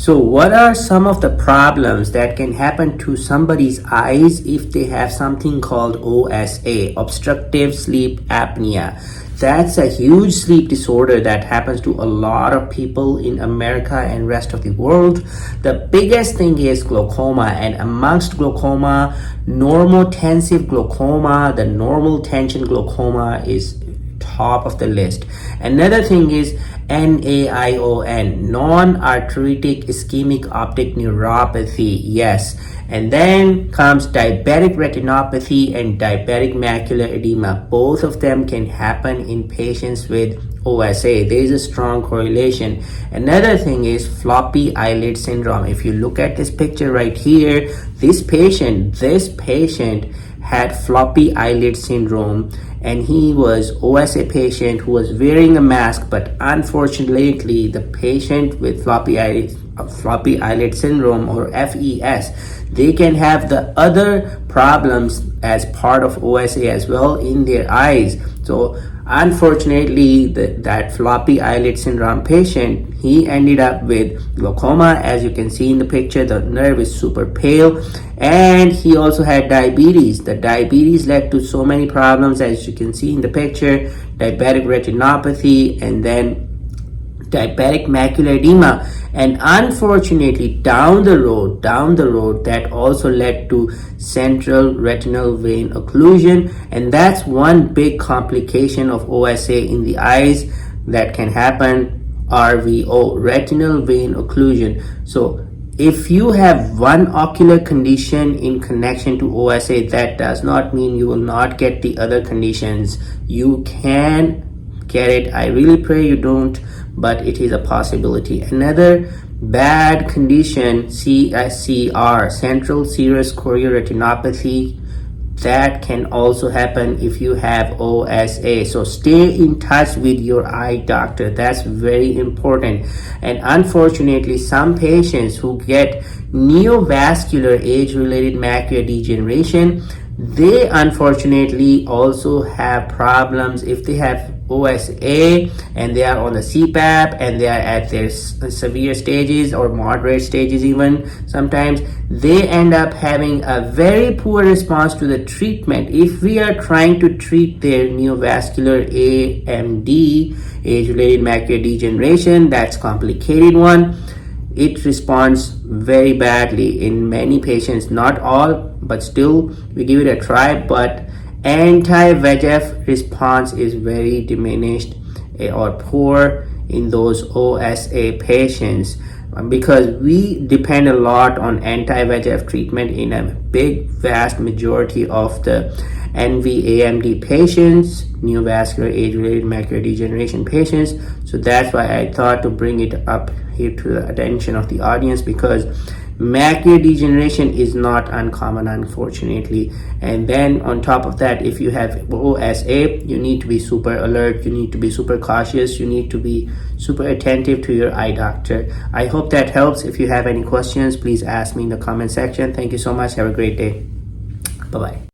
So what are some of the problems that can happen to somebody's eyes if they have something called OSA, obstructive sleep apnea? That's a huge sleep disorder that happens to a lot of people in America and rest of the world. The biggest thing is glaucoma, and amongst glaucoma, normotensive glaucoma, the normal tension glaucoma is top of the list. Another thing is NAION, non-arteritic ischemic optic neuropathy. Yes. And then comes diabetic retinopathy and diabetic macular edema. Both of them can happen in patients with OSA. There is a strong correlation. Another thing is floppy eyelid syndrome. If you look at this picture right here, this patient had floppy eyelid syndrome, and he was OSA patient who was wearing a mask, but unfortunately the patient with floppy eyelid syndrome, or FES, they can have the other problems as part of OSA as well in their eyes. So unfortunately, that floppy eyelid syndrome patient, he ended up with glaucoma. As you can see in the picture, the nerve is super pale, and he also had diabetes. The diabetes led to so many problems, as you can see in the picture: diabetic retinopathy and then diabetic macular edema, and unfortunately down the road that also led to central retinal vein occlusion, and that's one big complication of OSA in the eyes that can happen. RVO, retinal vein occlusion. So if you have one ocular condition in connection to OSA, that does not mean you will not get the other conditions. You can get it. I really pray you don't, but it is a possibility. Another bad condition, CSCR, central serous chorioretinopathy, that can also happen if you have OSA. So stay in touch with your eye doctor. That's very important. And unfortunately, some patients who get neovascular age-related macular degeneration, they unfortunately also have problems if they have OSA and they are on the CPAP and they are at their severe stages or moderate stages even. Sometimes they end up having a very poor response to the treatment. If we are trying to treat their neovascular AMD, age-related macular degeneration, that's a complicated one. It responds very badly in many patients, not all, but still we give it a try. But anti-VEGF response is very diminished or poor in those OSA patients, because we depend a lot on anti-VEGF treatment in a vast majority of the NVAMD patients, neovascular age-related macular degeneration patients. So that's why I thought to bring it up here to the attention of the audience, because macular degeneration is not uncommon, unfortunately. And then on top of that, if you have OSA, you need to be super alert, you need to be super cautious, you need to be super attentive to your eye doctor. I hope that helps. If you have any questions, please ask me in the comment section. Thank you so much. Have a great day. Bye-bye.